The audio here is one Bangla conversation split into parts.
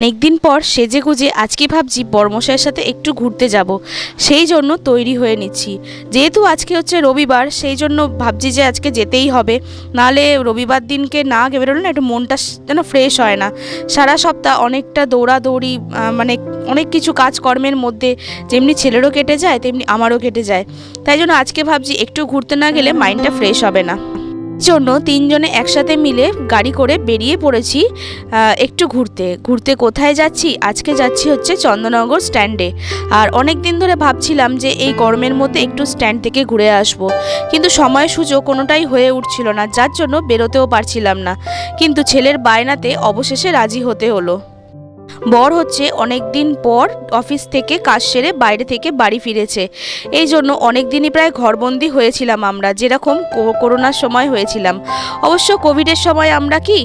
অনেকদিন পর সেজেগুজে আজকে ভাবছি বর্মশাইয়ের সাথে একটু ঘুরতে যাব, সেই জন্য তৈরি হয়ে নিচ্ছি। যেহেতু আজকে হচ্ছে রবিবার, সেই জন্য ভাবছি যে আজকে যেতেই হবে, নাহলে রবিবার দিনকে না বেরোলে না একটু মনটা যেন ফ্রেশ হয় না। সারা সপ্তাহ অনেকটা দৌড়াদৌড়ি, মানে অনেক কিছু কাজকর্মের মধ্যে যেমনি ছেলেরও কেটে যায় তেমনি আমারও কেটে যায়। তাই জন্য আজকে ভাবছি একটু ঘুরতে না গেলে মাইন্ডটা ফ্রেশ হবে না। জন্য তিনজনে একসাথে মিলে গাড়ি করে বেরিয়ে পড়েছি একটু ঘুরতে। ঘুরতে কোথায় যাচ্ছি? আজকে যাচ্ছি হচ্ছে চন্দননগর স্ট্যান্ডে। আর অনেক দিন ধরে ভাবছিলাম যে এই গরমের মধ্যে একটু স্ট্যান্ড থেকে ঘুরে আসব, কিন্তু সময় সুযোগ কোনোটাই হয়ে উঠছিল না, যার জন্য বেরোতেও পারছিলাম না। কিন্তু ছেলের বায়নাতে অবশেষে রাজি হতে হলো। বর হচ্ছে অনেক দিন পর অফিস থেকে কাজ সেরে বাইরে থেকে বাড়ি ফিরেছে, এই জন্য অনেক দিনই প্রায় ঘরবন্দি হয়েছিলাম আমরা, যেরকম করোনার সময় হয়েছিলাম। অবশ্য কোভিডের সময় আমরা কি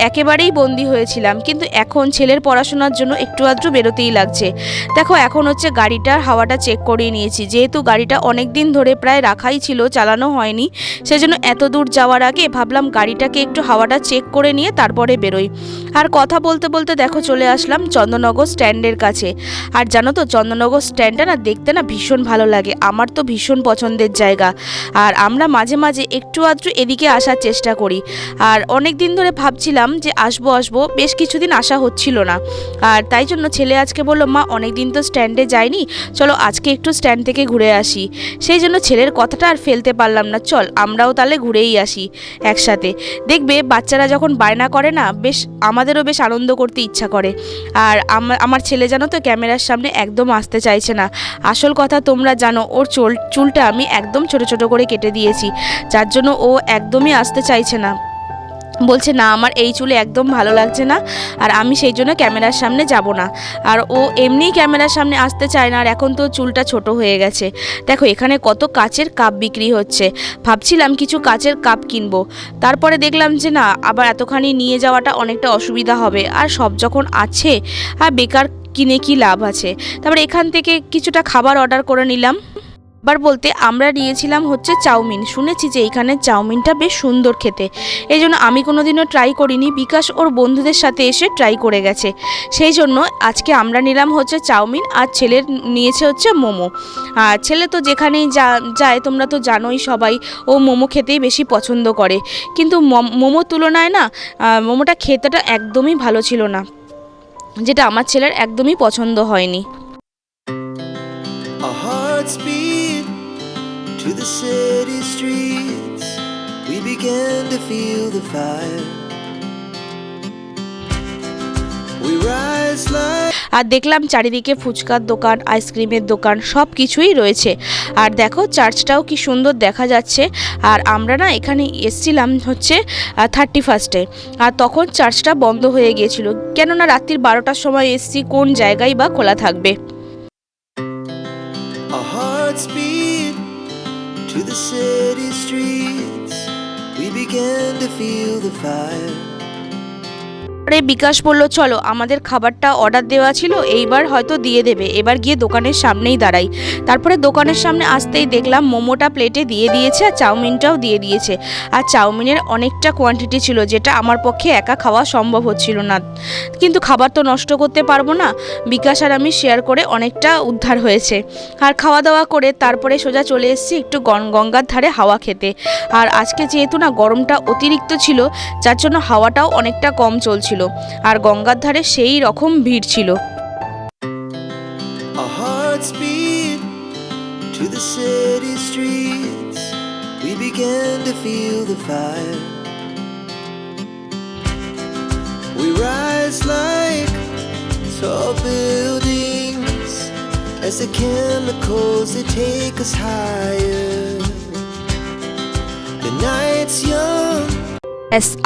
একেবারেই বন্দি হয়েছিলাম, কিন্তু এখন ছেলের পড়াশোনার জন্য একটু আধটু বেরোতেই লাগছে। দেখো এখন হচ্ছে গাড়িটার হাওয়াটা চেক করিয়ে নিয়েছি, যেহেতু গাড়িটা অনেক দিন ধরে প্রায় রাখাই ছিল, চালানো হয়নি, সেজন্য এত দূর যাওয়ার আগে ভাবলাম গাড়িটাকে একটু হাওয়াটা চেক করে নিয়ে তারপরে বেরোই। আর কথা বলতে বলতে দেখো চলে আসলাম চন্দননগর স্ট্যান্ডের কাছে। আর জানো তো চন্দননগর স্ট্যান্ডটা না দেখতে না ভীষণ ভালো লাগে, আমার তো ভীষণ পছন্দের জায়গা। আর আমরা মাঝে মাঝে একটু আধটু এদিকে আসার চেষ্টা করি। আর অনেক দিন ধরে ভাবছিলাম যে আসবো, বেশ কিছুদিন আসা হচ্ছিল না। আর তাই জন্য ছেলে আজকে বললো, মা অনেক দিন তো স্ট্যান্ডে যাইনি, চলো আজকে একটু স্ট্যান্ড থেকে ঘুরে আসি। সেই জন্য ছেলের কথাটা আর ফেলতে পারলাম না, চল আমরাও তাহলে ঘুরেই আসি একসাথে। দেখবে বাচ্চারা যখন বায়না করে না, বেশ আমাদেরও বেশ আনন্দ করতে ইচ্ছা করে। আর আমার ছেলে জানো তো ক্যামেরার সামনে একদম আসতে চাইছে না। আসল কথা তোমরা জানো, ওর চুলটা আমি একদম ছোট ছোট করে কেটে দিয়েছি, যার জন্য ও একদমই আসতে চাইছে না। বলছে না আমার এই চুলে একদম ভালো লাগছে না, আর আমি সেই জন্য ক্যামেরার সামনে যাব না। আর ও এমনিই ক্যামেরার সামনে আসতে চায় না, আর এখন তো চুলটা ছোট হয়ে গেছে। দেখো এখানে কত কাচের কাপ বিক্রি হচ্ছে, ভাবছিলাম কিছু কাচের কাপ কিনবো, তারপরে দেখলাম যে না, আবার এতখানি নিয়ে যাওয়াটা অনেকটা অসুবিধা হবে, আর সব যখন আছে আর বেকার কিনে কি লাভ আছে। তারপরে এখান থেকে কিছুটা খাবার অর্ডার করে নিলাম। আবার বলতে আমরা নিয়েছিলাম হচ্ছে চাউমিন, শুনেছি যে এইখানে চাউমিনটা বেশ সুন্দর খেতে, এই জন্য আমি কোনোদিনও ট্রাই করিনি, বিকাশ ওর বন্ধুদের সাথে এসে ট্রাই করে গেছে, সেই জন্য আজকে আমরা নিলাম হচ্ছে চাউমিন, আর ছেলের নিয়েছে হচ্ছে মোমো। আর ছেলে তো যেখানেই যায় তোমরা তো জানোই সবাই, ও মোমো খেতেই বেশি পছন্দ করে, কিন্তু মোমোর তুলনায় না মোমোটা খেতেটা একদমই ভালো ছিল না, যেটা আমার ছেলের একদমই পছন্দ হয়নি। To the city streets, we began to feel the fire. We rise like আর দেখলাম চারিদিকে ফুচকার দোকান, আইসক্রিমের দোকান, সব কিছুই রয়েছে। আর দেখো চার্চটাও কি সুন্দর দেখা যাচ্ছে। আর আমরা না এখানে এসছিলাম হচ্ছে 31 আর তখন চার্চটা বন্ধ হয়ে গিয়েছিল, কেননা রাত্রির 12টার সময় এসছি, কোন জায়গায় বা খোলা থাকবে। To the city streets, we began to feel the fire. বিকাশ বলল চলো আমাদের খাবারটা অর্ডার দেওয়া ছিল, এইবার হয়তো দিয়ে দেবে, এবার গিয়ে দোকানের সামনেই দাঁড়াই। তারপরে দোকানের সামনে আসতেই দেখলাম মোমোটা প্লেটে দিয়ে দিয়েছে, আর চাউমিনটাও দিয়ে দিয়েছে। আর চাউমিনের অনেকটা কোয়ান্টিটি ছিল, যেটা আমার পক্ষে একা খাওয়া সম্ভব হচ্ছিল না, কিন্তু খাবার তো নষ্ট করতে পারবো না, বিকাশ আর আমি শেয়ার করে অনেকটা উদ্ধার হয়েছে। আর খাওয়া দাওয়া করে তারপরে সোজা চলে এসেছি একটু গঙ্গার ধারে হাওয়া খেতে। আর আজকে যেহেতু না গরমটা অতিরিক্ত ছিল, যার জন্য হাওয়াটাও অনেকটা কম চলছিল, আর গঙ্গার ধারে সেই রকম ভিড় ছিল। To the city streets, we began to feel the fire. We rise like tall buildings as the chemicals they take us higher. The night's young.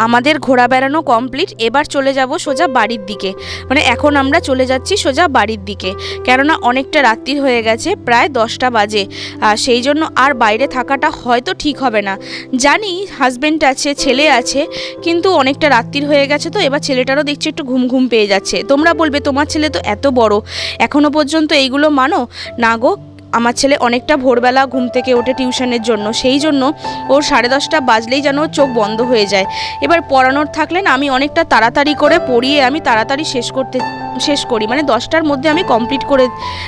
আমাদের ঘোরা বেড়ানো কমপ্লিট, এবার চলে যাব সোজা বাড়ির দিকে, মানে এখন আমরা চলে যাচ্ছি সোজা বাড়ির দিকে, কেননা অনেকটা রাত্রি হয়ে গেছে, প্রায় 10টা বাজে। সেই জন্য আর বাইরে থাকাটা হয়তো ঠিক হবে না, জানি হাজব্যান্ড আছে, ছেলে আছে, কিন্তু অনেকটা রাত্রি হয়ে গেছে, তো এবার ছেলেটারও দেখছি একটু ঘুম পেয়ে যাচ্ছে। তোমরা বলবে তোমার ছেলে তো এত বড়, এখনো পর্যন্ত এইগুলো মানো না গো, আমার ছেলে অনেকটা ভোরবেলা ঘুম থেকে ওঠে টিউশনের জন্য, সেই জন্য ওর 10:30 বাজলেই যেন ওর চোখ বন্ধ হয়ে যায়। এবার পড়ানোর থাকলে না আমি অনেকটা তাড়াতাড়ি করে পড়িয়ে আমি তাড়াতাড়ি শেষ করি, মানে 10টার মধ্যে আমি কমপ্লিট করে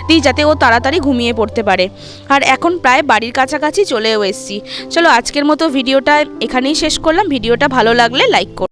দিই যাতে ও তাড়াতাড়ি ঘুমিয়ে পড়তে পারে। আর এখন প্রায় বাড়ির কাছাকাছি চলেও এসেছি। চলো আজকের মতো ভিডিওটা এখানেই শেষ করলাম। ভিডিওটা ভালো লাগলে লাইক করো।